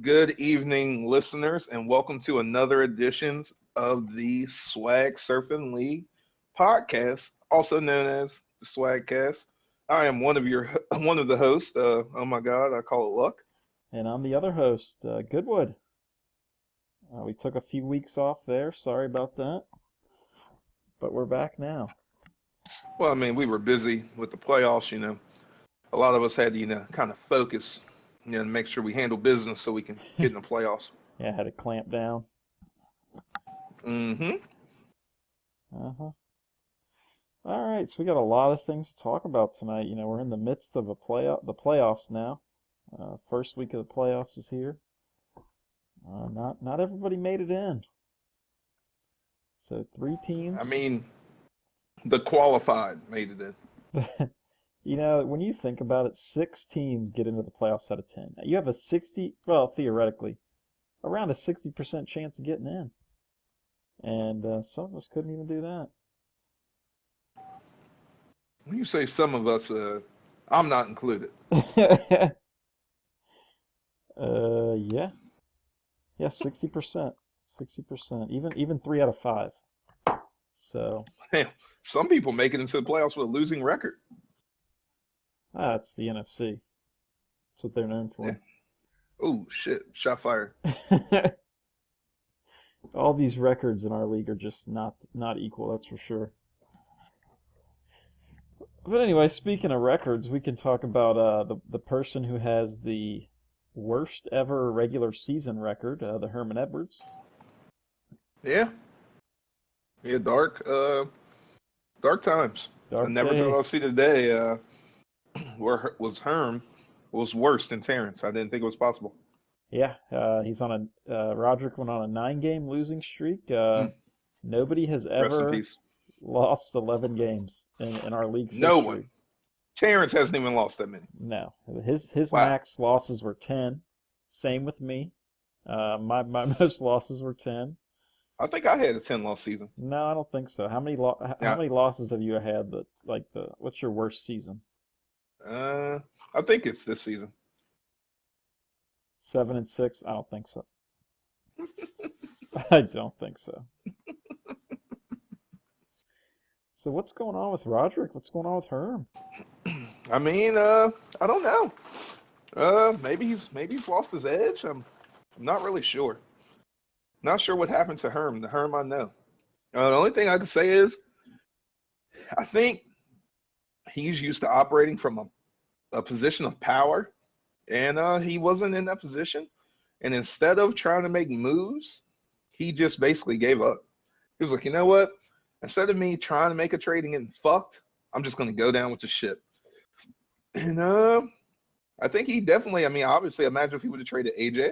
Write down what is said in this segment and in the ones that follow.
Good evening, listeners, and welcome to another edition of the Swag Surfing League podcast, also known as the SwagCast. I am one of the hosts. Oh my God, I call it luck. And I'm the other host, Goodwood. We took a few weeks off there. Sorry about that. But we're back now. Well, I mean, we were busy with the playoffs. A lot of us had to, kind of focus, and make sure we handle business so we can get in the playoffs. Yeah, I had to clamp down. Mm-hmm. Uh-huh. All right, so we got a lot of things to talk about tonight. We're in the midst of the playoffs now. First week of the playoffs is here. Not everybody made it in. So 3 teams. I mean, the qualified made it in. When you think about it, 6 teams get into the playoffs out of 10. You have theoretically, around a 60% chance of getting in. And some of us couldn't even do that. When you say some of us, I'm not included. Yeah. Yeah, 60%. 60%. Even 3 out of 5. So. Damn, some people make it into the playoffs with a losing record. It's the NFC. That's what they're known for. Yeah. Oh, shit. Shot fired. All these records in our league are just not equal, that's for sure. But anyway, speaking of records, we can talk about the person who has the worst ever regular season record, the Herman Edwards. Yeah. Yeah, dark times. Dark I never days. thought I'd see the day where was Herm was worse than Terrence. I didn't think it was possible. Yeah, he's on Roderick went on a 9-game losing streak. Nobody has Rest in ever peace. lost 11 games in our league's No history. one. Terrence hasn't even lost that many. No, his Wow. max losses were 10. Same with me. My most losses were 10. I think I had a 10-loss season. No, I don't think so. How many losses have you had? That's like what's your worst season? I think it's this season. 7-6? I don't think so. I don't think so. So what's going on with Roderick? What's going on with Herm? I mean, I don't know. Maybe he's lost his edge. I'm not really sure. Not sure what happened to Herm. The Herm I know. The only thing I can say is, I think he's used to operating from a position of power, and he wasn't in that position. And instead of trying to make moves, he just basically gave up. He was like, you know what? Instead of me trying to make a trade and getting fucked, I'm just going to go down with the ship. And I think he definitely, I mean, obviously, imagine if he would have traded AJ.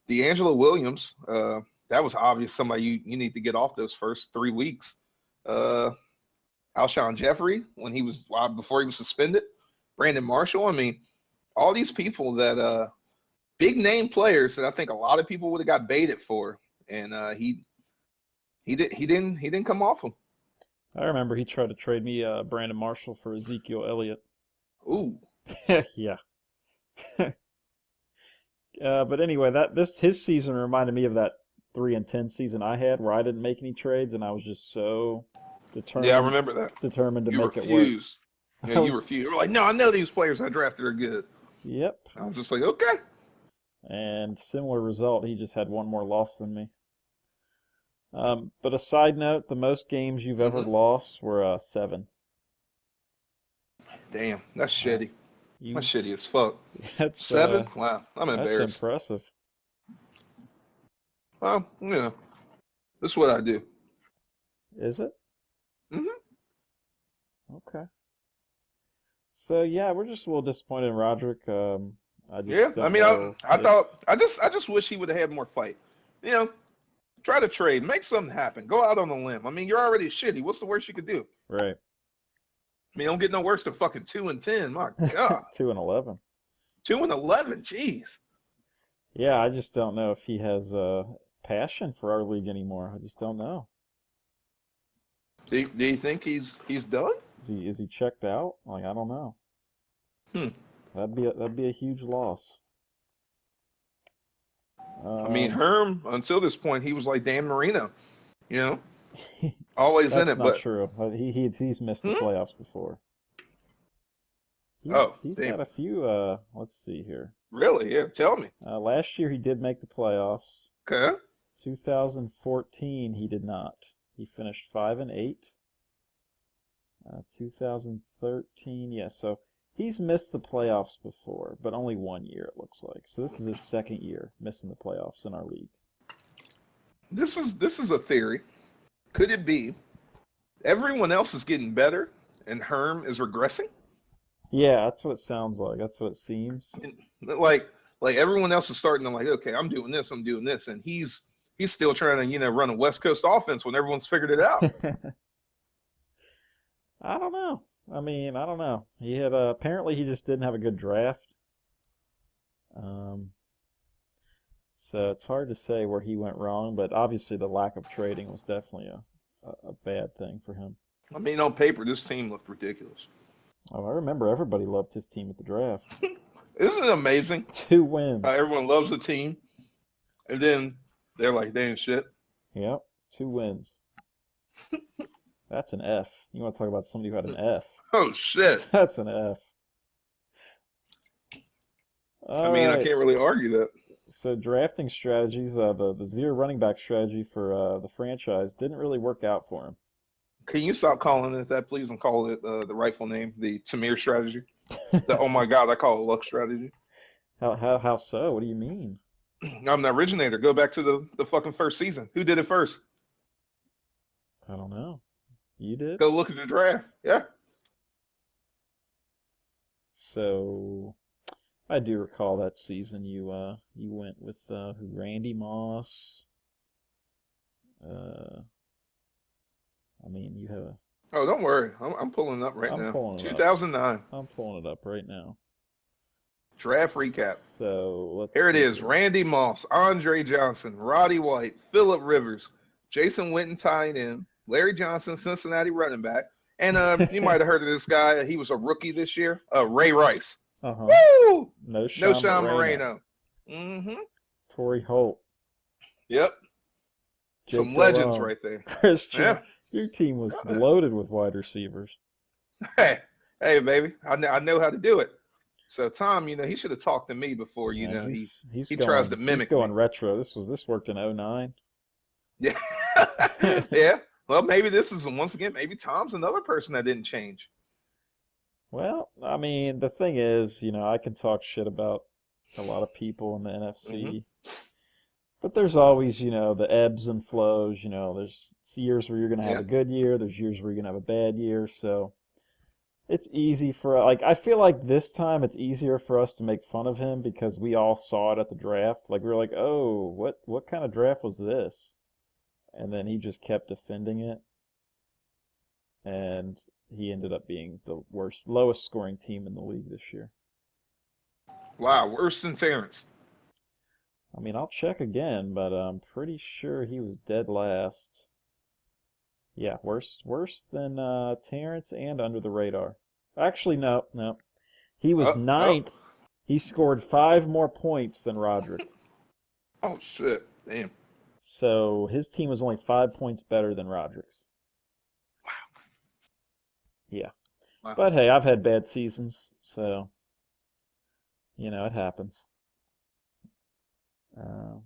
D'Angelo Williams, that was obvious somebody you need to get off those first 3 weeks. Alshon Jeffrey, before he was suspended. Brandon Marshall. I mean, all these people that big name players that I think a lot of people would have got baited for, and he didn't come off them. I remember he tried to trade me Brandon Marshall for Ezekiel Elliott. Ooh. Yeah. But anyway, his season reminded me of that 3-10 season I had, where I didn't make any trades, and I was just so determined. Yeah, I remember that. Determined to make refused. it work. Yeah, you refused. You were like, no, I know these players I drafted are good. Yep. I was just like, okay. And similar result, he just had one more loss than me. But a side note, the most games you've ever lost were 7. Damn, that's shitty. That's shitty as fuck. That's 7? Wow, I'm embarrassed. That's impressive. Well, this is what I do. Is it? Mm-hmm. Okay. So yeah, we're just a little disappointed in Roderick. I just wish he would have had more fight. Try to trade, make something happen, go out on a limb. I mean, you're already shitty. What's the worst you could do? Right. I mean, don't get no worse than fucking 2-10. My God. 2-11. 2-11. Jeez. Yeah, I just don't know if he has passion for our league anymore. I just don't know. Do you think he's done? Is he checked out? Like, I don't know. That'd be a huge loss. I mean, Um, Herm, until this point, he was like Dan Marino, you know, always in that's it. not But true. He's missed the hmm? playoffs before. Oh, He's damn, had a few. Let's see here. really? Yeah, tell me. Last year he did make the playoffs. Okay. 2014 he did not. He finished 5-8. 2013, yeah. So he's missed the playoffs before, but only 1 year it looks like. So this is his second year missing the playoffs in our league. This is a theory. Could it be everyone else is getting better and Herm is regressing? Yeah, that's what it sounds like. That's what it seems. And, like everyone else is starting to like, okay, I'm doing this, and he's still trying to run a West Coast offense when everyone's figured it out. I don't know. I mean, I don't know. He had apparently he just didn't have a good draft. Um, so it's hard to say where he went wrong, but obviously the lack of trading was definitely a bad thing for him. I mean, on paper, this team looked ridiculous. Oh, I remember everybody loved his team at the draft. Isn't it amazing 2 how wins. everyone loves the team, and then they're like, they ain't shit. Yep, 2 wins. That's an F. You want to talk about somebody who had an F? Oh shit! That's an F. I All mean, I right. can't really argue that. So drafting strategies, the zero running back strategy for the franchise didn't really work out for him. Can you stop calling it that, please, and call it the rightful name, the Tamir strategy? The oh my god, I call it luck strategy. How so? What do you mean? I'm the originator. Go back to the fucking first season. Who did it first? I don't know. You did? Go look at the draft. Yeah. So I do recall that season you went with who Randy Moss. I mean you have Oh, don't worry. I'm pulling it up right I'm now. pulling it up. 2009 I'm pulling it up right now. draft recap. So let's Here it see is. here. Randy Moss, Andre Johnson, Roddy White, Phillip Rivers, Jason Witten tight end, Larry Johnson, Cincinnati running back. And you might have heard of this guy. He was a rookie this year. Ray Rice. Uh-huh. Woo! No No Sean Sean Moreno. Moreno. Mm-hmm. Torrey Holt. Yep. Jake Some legends Delhomme. right there. Christian. Yeah. Your team was loaded with wide receivers. Hey, hey, baby. I know how to do it. So Tom, he should have talked to me before, Yeah, he tries to he's mimic me. going retro. This worked in '09. Yeah. Yeah. Well, maybe this is once again, maybe Tom's another person that didn't change. Well, I mean, the thing is, I can talk shit about a lot of people in the Hmm. NFC, but there's always, the ebbs and flows. There's years where you're going to have Yeah. a good year, there's years where you're going to have a bad year. So it's easy for, like, I feel like this time it's easier for us to make fun of him because we all saw it at the draft. Like, we were like, oh, what kind of draft was this? And then he just kept defending it, and he ended up being the lowest scoring team in the league this year. Wow, worse than Terrence. I mean, I'll check again, but I'm pretty sure he was dead last. Yeah, worse than Terrence and under the radar. Actually, no. He was Oh, ninth. He scored 5 more points than Roderick. oh shit. Damn. So his team was only 5 points better than Roderick's. Yeah. Wow. But hey, I've had bad seasons, so, it happens. Uh,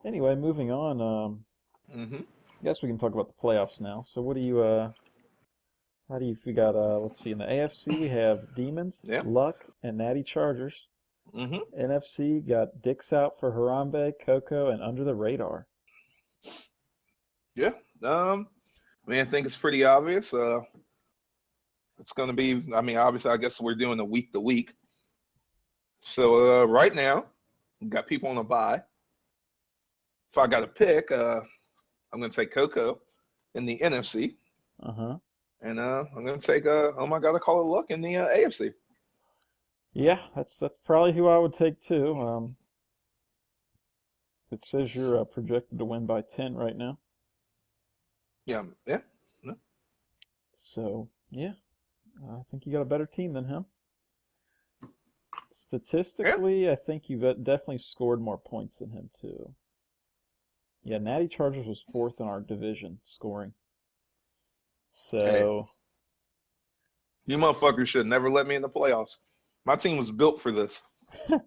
anyway, moving on. Hmm. I guess we can talk about the playoffs now. So what do you, we got, let's see, in the AFC we have Demons, Yeah. Luck, and Natty Chargers. Hmm. NFC got Dix out for Harambe, Coco, and Under the Radar. Yeah. I mean, I think it's pretty obvious. It's going to be, I mean, obviously, I guess we're doing a week to week. So right now, we've got people on a bye. If I got to pick, I'm going to take Coco in the NFC. Uh-huh. And I'm going to take, oh my God, I call it Luck in the AFC. Yeah, that's probably who I would take too. It says you're projected to win by 10 right now. Yeah. Yeah. No. So, yeah, I think you got a better team than him. Statistically, I think you've definitely scored more points than him too. Yeah, Natty Chargers was 4th in our division scoring. Hey, So you motherfuckers should never let me in the playoffs. My team was built for this. You're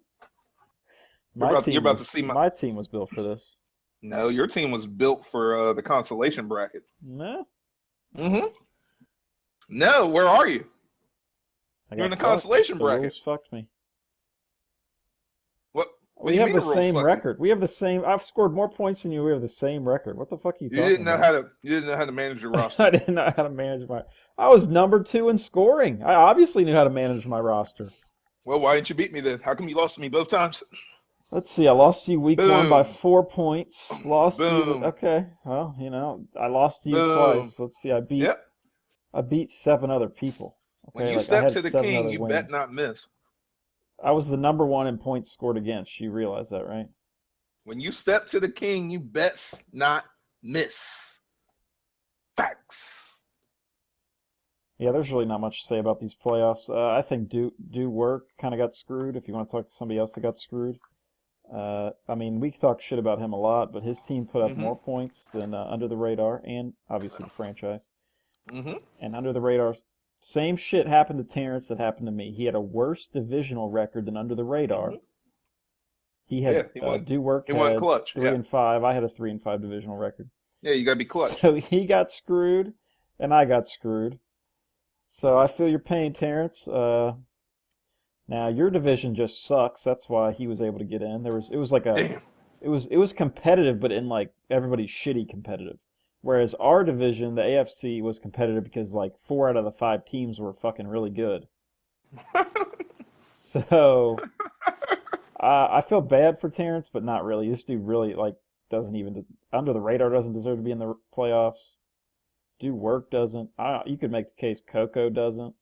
about to see my. my team was built for this. No, your team was built for the consolation bracket. No, Mm-hmm. No, where are you? I You're in got the fucked. consolation The bracket. rules fucked me. What? What do We you have mean the the rules same fucked you? record. We have the same. I've scored more points than you. We have the same record. What the fuck are you You talking didn't know about? how to. You didn't know how to manage your roster. I didn't know how to manage my. I was number 2 in scoring. I obviously knew how to manage my roster. Well, why didn't you beat me then? How come you lost to me both times? Let's see. I lost to you week 1 by Boom. 4 points. Lost to you. Boom. Okay. Well, I lost to you Boom. twice. Let's see. I Yep. beat 7 other people. When Okay, you like I step had to the 7 king, other you bet wins. not miss. I was the number 1 in points scored against. You realize that, right? When you step to the king, you bet not miss. Facts. Yeah, there's really not much to say about these playoffs. I think do work kind of got screwed. If you want to talk to somebody else that got screwed, I mean, we could talk shit about him a lot, but his team put up Mm-hmm. more points than Under the Radar and obviously the franchise. Mm-hmm. And Under the Radar, same shit happened to Terrence that happened to me. He had a worse divisional record than Under the Radar. Mm-hmm. He Yeah, had he won. do work He won had clutch. 3 Yeah. and 5. I had a 3 and 5 divisional record. Yeah, you gotta be clutch. So he got screwed, and I got screwed. So I feel your pain, Terrence. Now your division just sucks. That's why he was able to get in. It was like Damn. it was competitive, but in like everybody's shitty competitive. Whereas our division, the AFC, was competitive because like 4 out of the 5 teams were fucking really good. So I feel bad for Terrence, but not really. This dude really like doesn't even Under the Radar doesn't deserve to be in the playoffs. Do work doesn't. You could make the case Coco doesn't.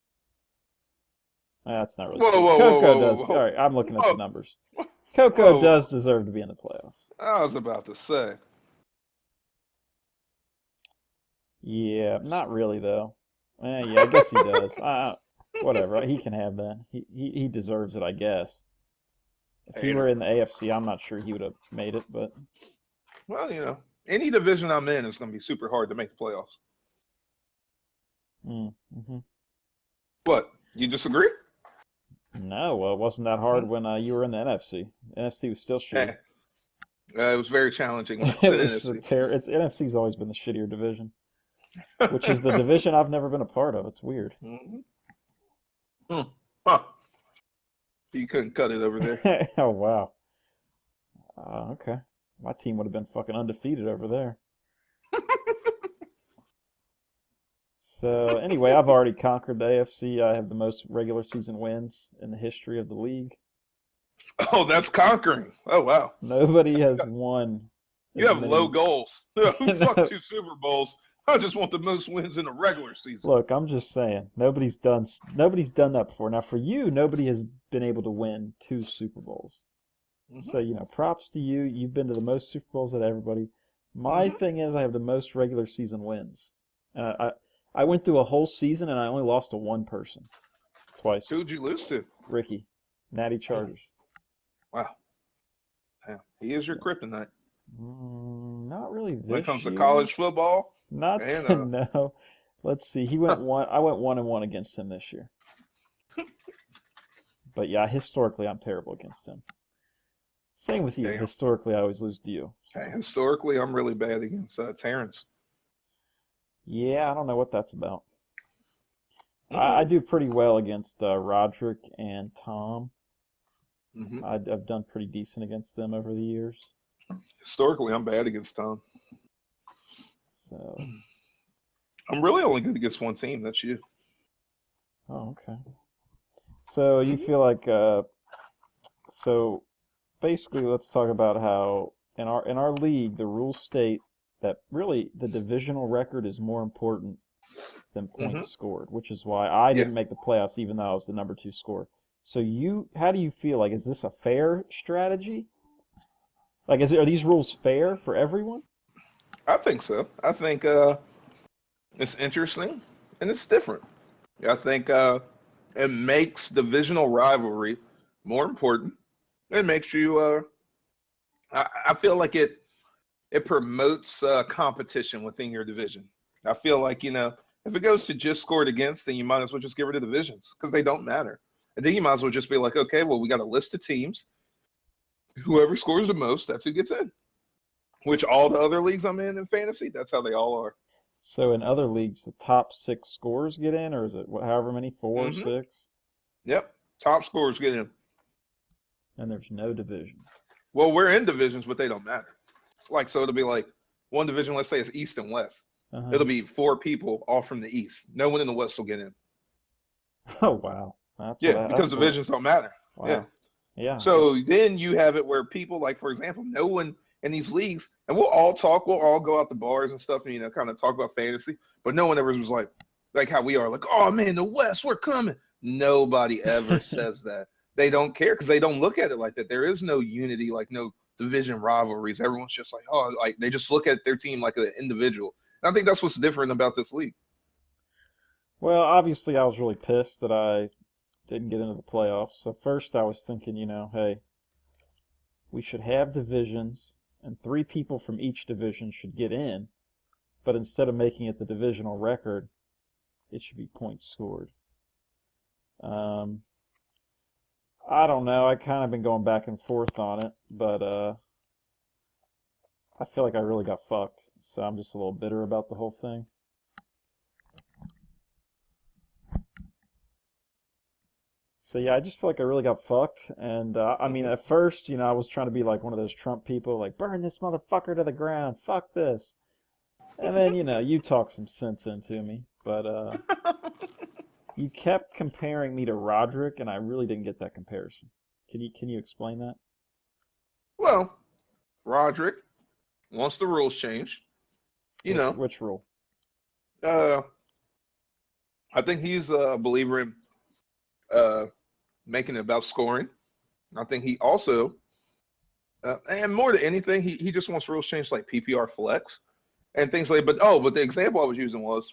That's not really Whoa, true. whoa, Coco whoa, does. whoa, All right, I'm looking at the whoa, numbers. Coco whoa. does deserve to be in the playoffs. I was about to say. Yeah, not really though. Yeah, I guess he does. Whatever, he can have that. He deserves it, I guess. If he were in the AFC, I'm not sure he would have made it, but Well, any division I'm in is gonna be super hard to make the playoffs. mm-hmm. What? You disagree? No, well, it wasn't that hard when you were in the NFC. NFC was still shitty. It was very challenging when I It was was in NFC. It's NFC's always been the shittier division, which is the division I've never been a part of. It's weird. Mm-hmm. Huh. You couldn't cut it over there. Oh wow. Okay. My team would have been fucking undefeated over there. So anyway, I've already conquered the AFC. I have the most regular season wins in the history of the league. Oh, that's conquering. Oh, wow. Nobody has won. You have low goals. Who fuck No. 2 Super Bowls? I just want the most wins in the regular season. Look, I'm just saying, nobody's done that before. Now, for you, nobody has been able to win 2 Super Bowls. Mm-hmm. So, props to you. You've been to the most Super Bowls out of everybody. My thing is, I have the most regular season wins. I went through a whole season and I only lost to one person. Twice. Who'd you lose to? Ricky. Natty Chargers. Wow. Yeah, he is your kryptonite. Not really this When it comes year. to college football. Not And, no. Let's see. I went 1-1 against him this year. But yeah, historically I'm terrible against him. Same with you. Damn. Historically I always lose to you. So. Hey, historically, I'm really bad against Terrence. Yeah, I don't know what that's about. I do pretty well against Roderick and Tom. Mm-hmm. I've done pretty decent against them over the years. Historically, I'm bad against Tom. So. I'm really only good against one team. That's you. Oh, okay. So you feel like so basically let's talk about how in our league the rules state that really the divisional record is more important than points scored, which is why I didn't make the playoffs even though I was the number 2 scorer. So how do you feel? Like, is this a fair strategy? Like, are these rules fair for everyone? I think so. I think it's interesting and it's different. I think it makes divisional rivalry more important. It makes you. I feel like it promotes competition within your division. I feel like if it goes to just scored against, then you might as well just get rid of divisions because they don't matter. And then you might as well just be like, okay, well, we got a list of teams. Whoever scores the most, that's who gets in. Which all the other leagues I'm in fantasy, that's how they all are. So in other leagues, the top 6 scorers get in, or is it however many, 4, Mm-hmm. 6? Yep, top scorers get in. And there's no divisions. Well, we're in divisions, but they don't matter. Like, so it'll be like one division, let's say it's East and West. Uh-huh. It'll be 4 people all from the East. No one in the West will get in. Oh, wow. Because divisions don't matter. Wow. Yeah. Yeah. So then you have it where people, like, for example, no one in these leagues, and we'll all go out to bars and stuff and, kind of talk about fantasy, but no one ever was like how we are, like, oh, man, the West, we're coming. Nobody ever says that. They don't care because they don't look at it like that. There is no unity, like no division rivalries. Everyone's just like, oh, like they just look at their team like an individual. And I think that's what's different about this league. Well, obviously, I was really pissed that I didn't get into the playoffs. So first I was thinking, hey, we should have divisions, and 3 people from each division should get in. But instead of making it the divisional record, it should be points scored. I don't know. I kind of been going back and forth on it, but I feel like I really got fucked. So I'm just a little bitter about the whole thing. So yeah, I just feel like I really got fucked. And I mean, at first, I was trying to be like one of those Trump people, like, burn this motherfucker to the ground. Fuck this. And then, you talk some sense into me. But you kept comparing me to Roderick, and I really didn't get that comparison. Can you explain that? Well, Roderick, once the rules changed, Which rule? I think he's a believer in making it about scoring. I think he also, and more than anything, he just wants rules changed like PPR flex and things like. But the example I was using was,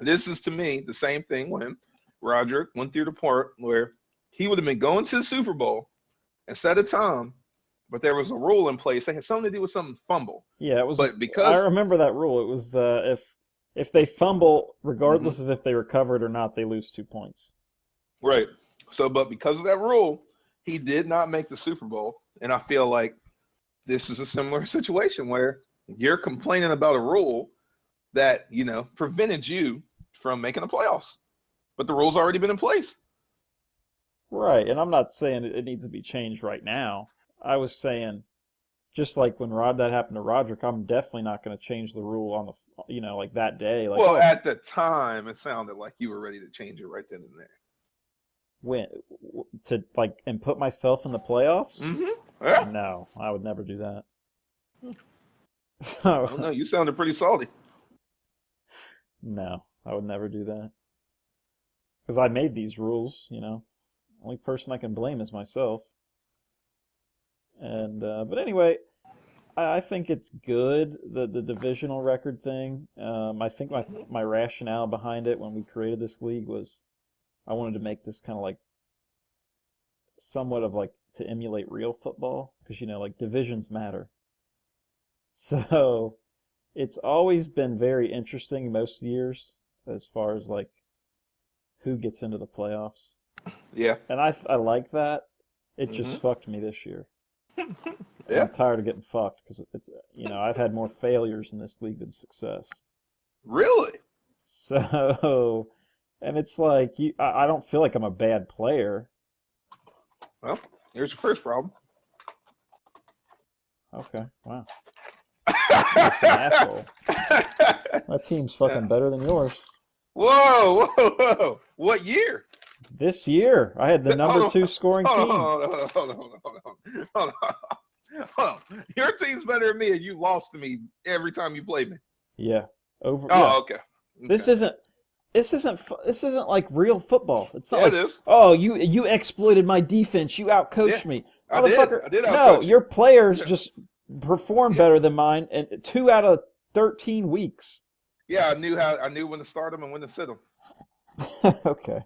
this is to me the same thing when Roderick went through the part where he would have been going to the Super Bowl and set a time, but there was a rule in place. It had something to do with some fumble. Yeah, it was. But because I remember that rule, it was if they fumble, regardless of if they recovered or not, they lose 2 points. Right. So, but because of that rule, he did not make the Super Bowl, and I feel like this is a similar situation where you're complaining about a rule that prevented you from making the playoffs, but the rule's already been in place. Right, and I'm not saying it needs to be changed right now. I was saying, just like when that happened to Roderick, I'm definitely not going to change the rule on the like that day. Like, well, at the time, it sounded like you were ready to change it right then and there. When and put myself in the playoffs? Mm-hmm. Yeah. No, I would never do that. Oh, no, you sounded pretty salty. No, I would never do that. Because I made these rules, Only person I can blame is myself. And but anyway, I think it's good, the divisional record thing. I think my rationale behind it when we created this league was I wanted to make this kind of like somewhat of like to emulate real football, because like divisions matter. So it's always been very interesting most years as far as like who gets into the playoffs. Yeah. And I like that. It just fucked me this year. Yeah. I'm tired of getting fucked because it's I've had more failures in this league than success. Really? So, and it's like I don't feel like I'm a bad player. Well, here's your first problem. Okay, wow. You're just an asshole. My team's fucking better than yours. Whoa! What year? This year, I had the number 2 scoring team. Hold on. Your team's better than me, and you lost to me every time you played me. Yeah. Okay. This isn't like real football. It's not it is. Oh, you exploited my defense. You outcoached me. I did. No, your players just perform better than mine, and 2 out of 13 weeks. Yeah, I knew when to start them and when to sit them. Okay.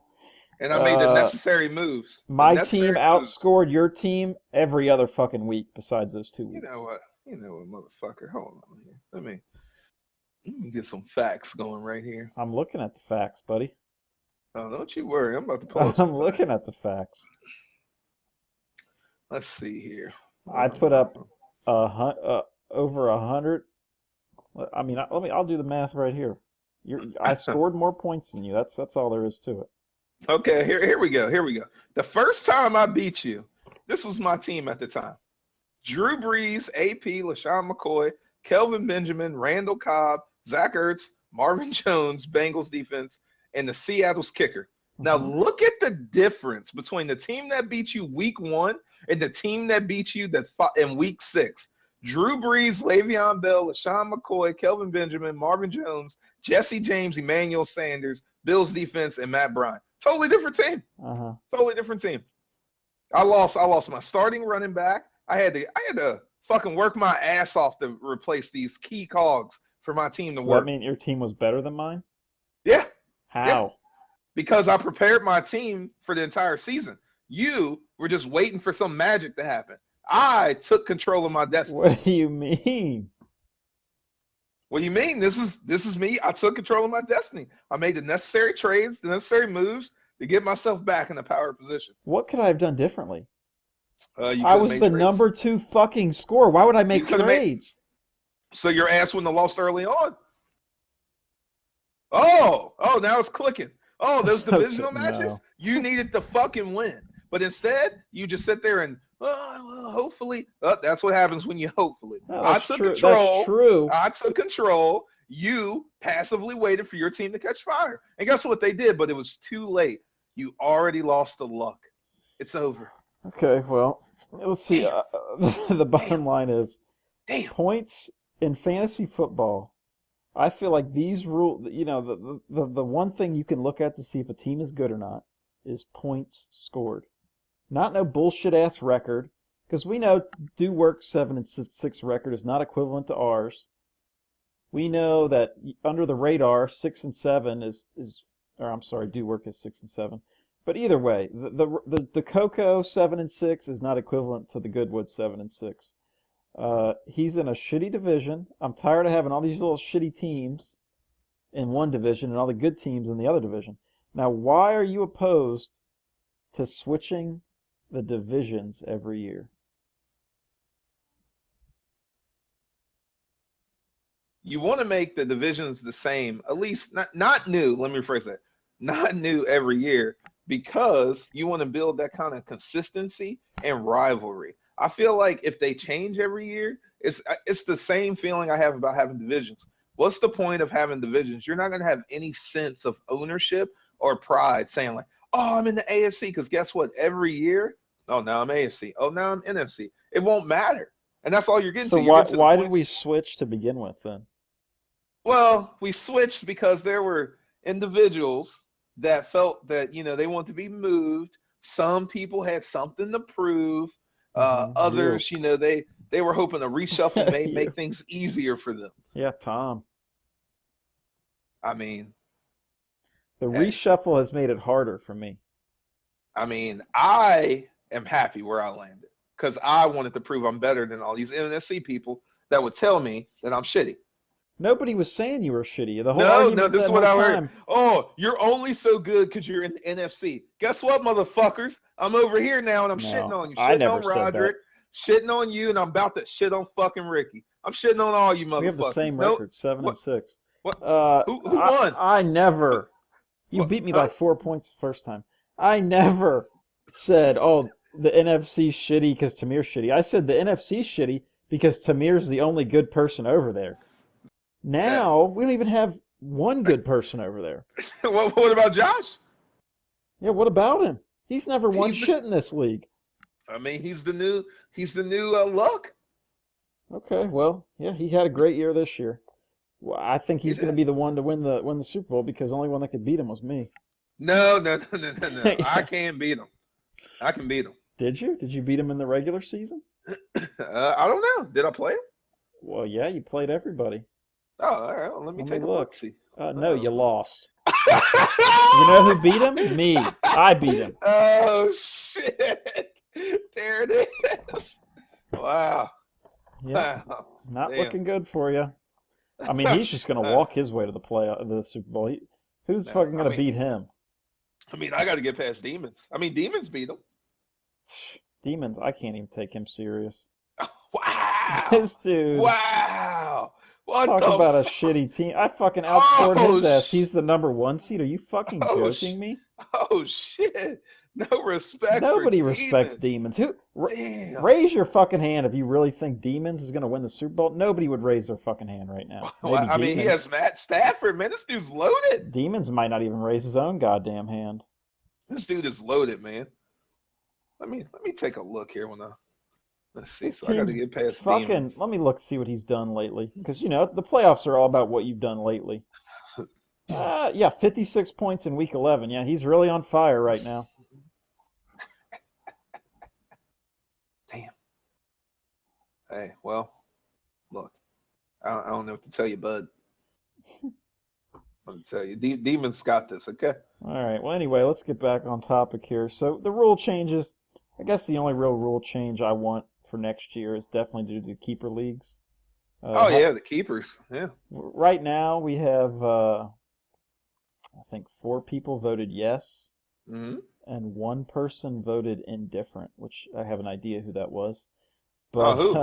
and I made the necessary moves. The My team necessary moves. outscored your team every other fucking week besides those 2 You know weeks. what? You know what, motherfucker? Hold on here. Let me get some facts going right here. I'm looking at the facts, buddy. Oh, don't you worry. I'm about to pull up some I'm facts. looking at the facts. Let's see here. I put up over 100. I mean, I'll do the math right here. I scored more points than you. That's all there is to it. Okay, here we go. Here we go. The first time I beat you, this was my team at the time. Drew Brees, AP, LaShawn McCoy, Kelvin Benjamin, Randall Cobb, Zach Ertz, Marvin Jones, Bengals defense, and the Seattle's kicker. Now look at the difference between the team that beat you week 1 and the team that beat you in week 6. Drew Brees, Le'Veon Bell, LaShawn McCoy, Kelvin Benjamin, Marvin Jones, Jesse James, Emmanuel Sanders, Bills defense, and Matt Bryant. Totally different team. Totally different team. I lost my starting running back. I had to fucking work my ass off to replace these key cogs for my team to work. That mean your team was better than mine? Yeah. How? Yeah. Because I prepared my team for the entire season. You were just waiting for some magic to happen. I took control of my destiny. What do you mean? What do you mean? This is me. I took control of my destiny. I made the necessary trades, the necessary moves to get myself back in a power position. What could I have done differently? I was the number 2 fucking scorer. Why would I make trades? So your ass wouldn't have lost early on. Oh, now it's clicking. Oh, those divisional matches, you needed to fucking win. But instead, you just sit there and, hopefully. That's what happens when you hopefully. I took control. That's true. I took control. You passively waited for your team to catch fire. And guess what they did? But it was too late. You already lost the luck. It's over. Okay, well, let's see. The bottom line is points in fantasy football. I feel like these rules, the one thing you can look at to see if a team is good or not is points scored. Not no bullshit ass record, because we know Do Work's 7-6 record is not equivalent to ours. We know that under the radar 6-7 is or I'm sorry, Do Work is 6-7. But either way, the Coco 7-6 is not equivalent to the Goodwood 7-6. He's in a shitty division. I'm tired of having all these little shitty teams in one division and all the good teams in the other division. Now, why are you opposed to switching the divisions every year? You want to make the divisions the same, at least not new. Let me rephrase that. Not new every year, because you want to build that kind of consistency and rivalry. I feel like if they change every year, it's the same feeling I have about having divisions. What's the point of having divisions? You're not going to have any sense of ownership or pride saying like, oh, I'm in the AFC, because guess what? Every year, oh, now I'm AFC. Oh, now I'm NFC. It won't matter. And that's all you're getting to. So why did we switch to begin with then? Well, we switched because there were individuals that felt that, they want to be moved. Some people had something to prove. Others, they were hoping a reshuffle may make things easier for them. Yeah, Tom. I mean, the reshuffle has made it harder for me. I mean, I am happy where I landed because I wanted to prove I'm better than all these NFC people that would tell me that I'm shitty. Nobody was saying you were shitty. The whole argument this is what I heard. Oh, you're only so good because you're in the NFC. Guess what, motherfuckers? I'm over here now and I'm shitting on you. Shitting on Roderick, shitting on you, and I'm about to shit on fucking Ricky. I'm shitting on all you motherfuckers. We have the same record, 7-6. What? Who won? I never. You beat me by 4 points the first time. I never said, oh, the NFC's shitty because Tamir's shitty. I said the NFC's shitty because Tamir's the only good person over there. Now, we don't even have one good person over there. What about Josh? Yeah, what about him? He's never won shit in this league. I mean, he's the new Luck. Okay, well, yeah, he had a great year this year. Well, I think he's going to be the one to win the Super Bowl because the only one that could beat him was me. No. I can't beat him. I can beat him. Did you? Did you beat him in the regular season? I don't know. Did I play him? Well, yeah, you played everybody. Oh, all right. Well, let me take a look. See. No, you lost. You know who beat him? Me. I beat him. Oh shit! There it is. Wow. Yep. Wow. Not Damn. looking good for you. I mean, he's just gonna walk his way to the Super Bowl. Who's No, fucking gonna beat him? I mean, I got to get past Demons. I mean, Demons beat him. Demons, I can't even take him serious. Wow. This dude. Wow. What Talk the about a fuck? shitty team. I fucking outscored Oh, his ass. He's the number 1 seed. Are you fucking oh, joking me? oh shit. No respect for Nobody respects Demons. Demons. Damn. Raise your fucking hand if you really think Demons is gonna win the Super Bowl. Nobody would raise their fucking hand right now. Well, Maybe I mean, he Demons. has Matt Stafford, man. This dude's loaded. Demons might not even raise his own goddamn hand. This dude is loaded, man. Let me take a look here when I let's see. This So I got to team's get past fucking. Demons. Let me look see what he's done lately, because you know the playoffs are all about what you've done lately. Yeah, 56 points in week 11. Yeah, he's really on fire right now. Damn. Hey, well, look, I don't know what to tell you, bud. Let me tell you, Demons got this. Okay. All right. Well, anyway, let's get back on topic here. So the rule changes. I guess the only real rule change I want for next year is definitely due to the keeper leagues. Oh yeah, the keepers. Yeah. Right now we have, I think 4 people voted yes, Mm-hmm. and 1 person voted indifferent, which I have an idea who that was. Oh, But who?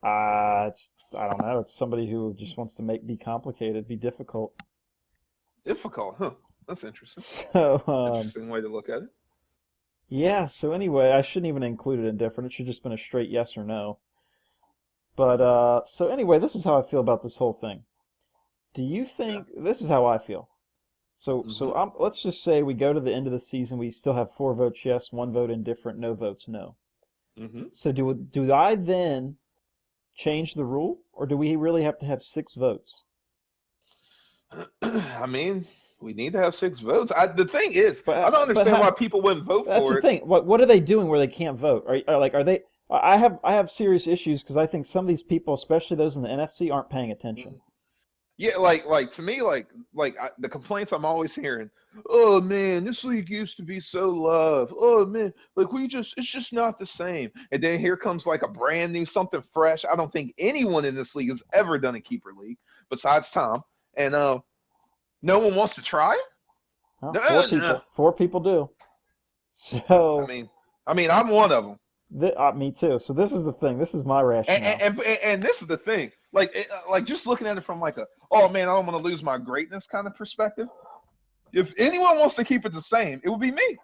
I don't know. It's somebody who just wants to be complicated, be difficult. Difficult, huh? That's interesting. So Interesting way to look at it. yeah. So anyway, I shouldn't even include it indifferent. It should just been a straight yes or no. But so anyway, this is how I feel about this whole thing. Do you think this is how I feel? So let's just say we go to the end of the season, we still have 4 votes yes, 1 vote indifferent, no votes no. Mm-hmm. So do I then change the rule, or do we really have to have 6 votes? I mean, we need to have 6 votes. The thing is, But I don't understand why people wouldn't vote that's for the it. thing. What are they doing where they can't vote? Are they? I have serious issues because I think some of these people, especially those in the NFC, aren't paying attention. Yeah, like to me, the complaints I'm always hearing. Oh man, this league used to be so loved. Oh man, it's just not the same. And then here comes like a brand new something fresh. I don't think anyone in this league has ever done a keeper league besides Tom. And no one wants to try it. Well, No, 4 people. no. 4 people do. So I mean, I'm one of them. me too. So this is the thing. This is my rationale. And this is the thing. Like just looking at it from like oh man, I don't want to lose my greatness kind of perspective. If anyone wants to keep it the same, it would be me.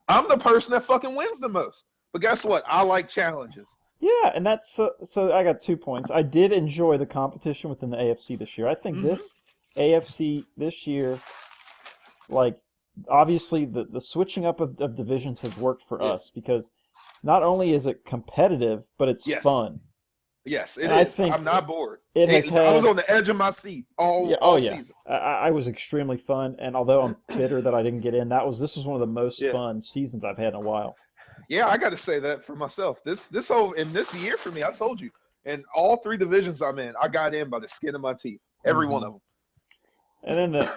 I'm the person that fucking wins the most. But guess what? I like challenges. Yeah, and that's so I got 2 points. I did enjoy the competition within the AFC this year. I think this AFC this year, like obviously the switching up of divisions has worked for us because not only is it competitive, but it's fun. Yes, it and is. I think I'm not bored. I was on the edge of my seat all season. I was extremely fun, and although I'm bitter that I didn't get in, this was one of the most fun seasons I've had in a while. Yeah, I got to say that for myself. This whole in this year for me, I told you, in all 3 divisions I'm in, I got in by the skin of my teeth, every one of them. And then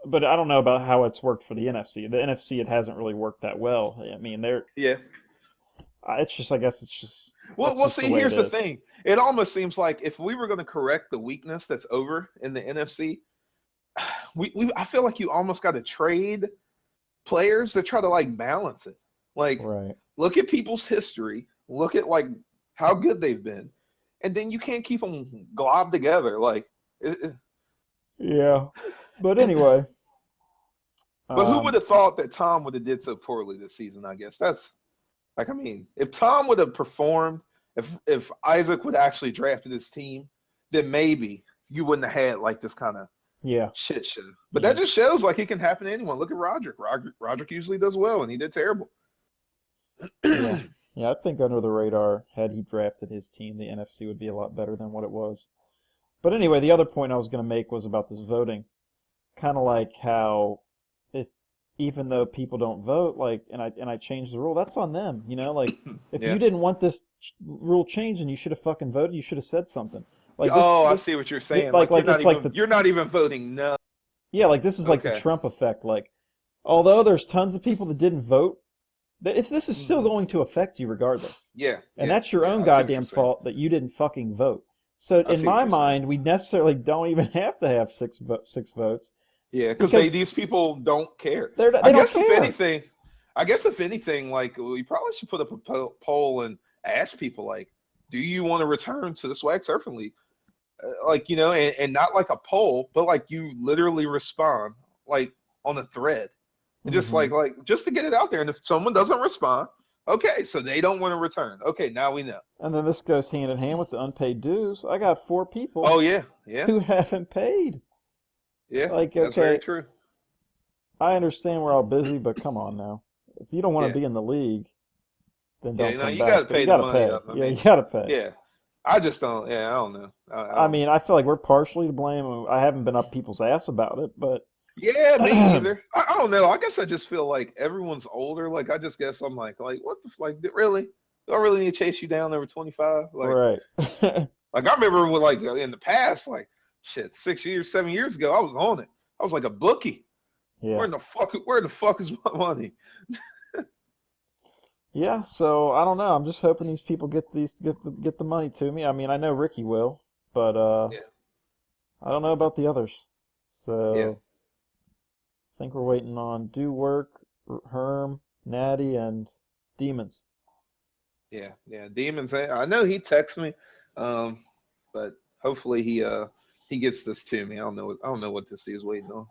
but I don't know about how it's worked for the NFC. The NFC, it hasn't really worked that well. I mean, it's just, I guess it's just. Well, see, here's the thing. It almost seems like if we were going to correct the weakness that's over in the NFC, I feel like you almost got to trade players to try to like balance it. Like, look at people's history, look at like how good they've been, and then you can't keep them globbed together. Like, yeah. But anyway. But who would have thought that Tom would have did so poorly this season? I guess that's like, I mean, if Tom would have performed, if Isaac would actually drafted his team, then maybe you wouldn't have had like this kind of shit show. But that just shows like it can happen to anyone. Look at Roderick. Roderick usually does well, and he did terrible. Yeah, I think under the radar, had he drafted his team, the NFC would be a lot better than what it was. But anyway, the other point I was going to make was about this voting. Kind of like how even though people don't vote, like, and I changed the rule, that's on them, you know? Like, if you didn't want this rule changed and you should have fucking voted, you should have said something. Like, I see what you're saying. You're not even voting no. Yeah, like this is like the Okay. Trump effect. Like, although there's tons of people that didn't vote, this is still Hmm. going to affect you regardless. Yeah, And yeah, that's your yeah. own I see what you're goddamn saying. fault that you didn't fucking vote. So I in see what my you're saying. mind, we necessarily don't even have to have six votes Yeah, because because these people don't care. they I don't guess if care. anything, I guess if anything, like we probably should put up a poll and ask people like, do you want to return to the Swag Surfing League? Like and not like a poll, but like you literally respond like on a thread, and just Hmm. just to get it out there. And if someone doesn't respond, okay, so they don't want to return. Okay, now we know. And then this goes hand in hand with the unpaid dues. I got four people Oh yeah, yeah, who haven't paid. yeah. Like, That's very okay, true. I understand we're all busy, but come on now. If you don't want to Yeah, be in the league, then yeah. don't come You got back. to But you pay the got to money pay. up. I Yeah, you mean, got to pay. yeah. I just don't. Yeah, I don't know. I I don't. mean, I feel like we're partially to blame. I haven't been up people's ass about it, but Yeah, me either. I don't know. I guess I just feel like everyone's older. Like I just guess I'm like what the like really? Do I really need to chase you down over 25? right. Like I remember when like in the past, like shit, 6 years, 7 years ago, I was on it. I was like a bookie. Yeah. Where the fuck is my money? Yeah, so I don't know. I'm just hoping these people get the money to me. I mean, I know Ricky will, but Yeah, I don't know about the others. yeah, So I think we're waiting on Do Work, Herm, Natty, and Demons. yeah. Demons. I know he texts me, um, but hopefully he gets this to me. I don't know what this is waiting on.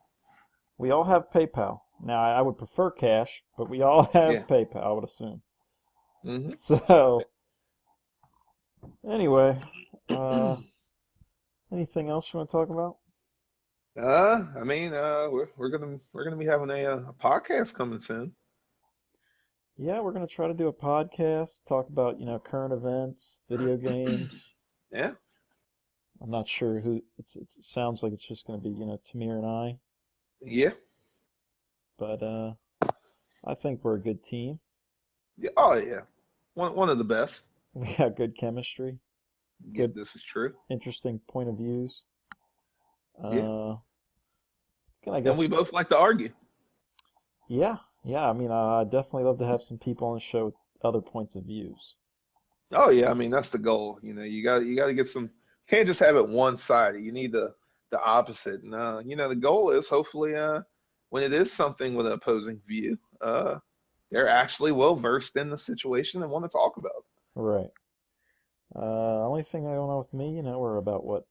We all have PayPal. Now, I would prefer cash, but we all Yeah. have PayPal, I would assume. Hmm. So, anyway, uh, anything else you want to talk about? I mean, we're gonna be having a podcast coming soon. Yeah, we're gonna try to do a podcast, talk about, current events, video games. Yeah, I'm not sure who, it sounds like it's just gonna be, Tamir and I, yeah, but I think we're a good team. yeah. Oh yeah, one of the best. We got good chemistry, Yeah, good, this is true. interesting point of views. Yeah, Uh, I and we guess, both like to argue. yeah, yeah. I mean, I definitely love to have some people on the show with other points of views. Oh yeah, I mean that's the goal. You got to get some. Can't just have it one sided. You need the opposite. And the goal is hopefully when it is something with an opposing view, they're actually well versed in the situation and want to talk about it. Right. Only thing I don't know with me, we're about what,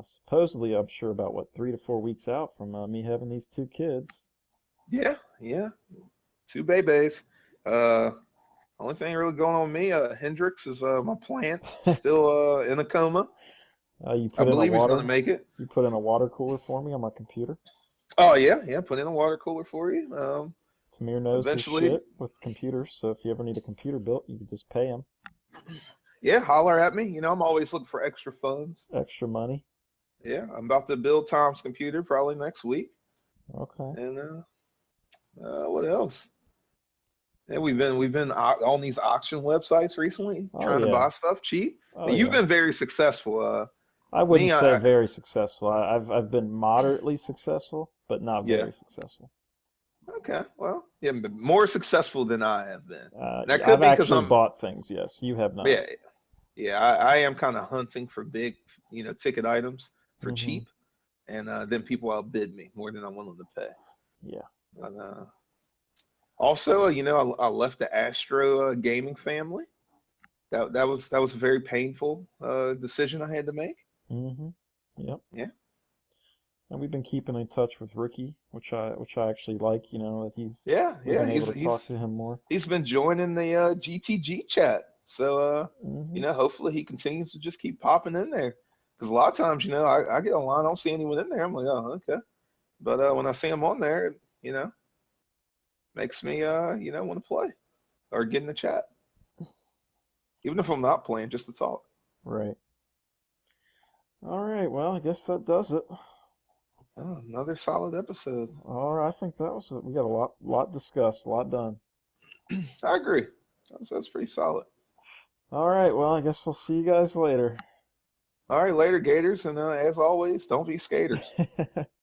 supposedly I'm sure about what, 3 to 4 weeks out from me having these two kids. Yeah, yeah. Two babies. Uh, Only thing really going on with me, Hendrix is my plant still in a coma. You I put in a believe he's going to water, make it. you put in a water cooler for me on my computer. Oh yeah, yeah. Put in a water cooler for you. Tamir knows his Eventually, shit with computers, so if you ever need a computer built, you can just pay him yeah. Holler at me. I'm always looking for extra funds. extra money. Yeah, I'm about to build Tom's computer probably next week. Okay. And what else? Yeah, we've been on these auction websites recently Oh trying to yeah. buy stuff cheap. Oh You've yeah. been very successful. I wouldn't Me, say very successful. I've been moderately successful, but not yeah. very successful. Okay, well, yeah, but more successful than I have been. That Yeah, I've could be because actually I'm, bought things. Yes, you have not. yeah, yeah, I am kind of hunting for big, ticket items for Hmm. cheap, and then people outbid me more than I'm willing to pay. Yeah. And, also, I left the Astro gaming family. That was a very painful decision I had to make. Hmm. Yep. Yeah, And we've been keeping in touch with Ricky, which I actually like. That yeah, we've yeah. been able He's to talk he's to him more. he's been joining the GTG chat. So Hmm. hopefully he continues to just keep popping in there. Because a lot of times, I get online, I don't see anyone in there. I'm like, oh, okay. But when I see him on there, you know, makes me want to play or get in the chat, even if I'm not playing, just to talk. Right. All right. Well, I guess that does it. Oh, another solid episode. All right. I think that was it. We got a lot discussed, a lot done. I agree. That's pretty solid. All right. Well, I guess we'll see you guys later. All right, later, Gators, and as always, don't be skaters.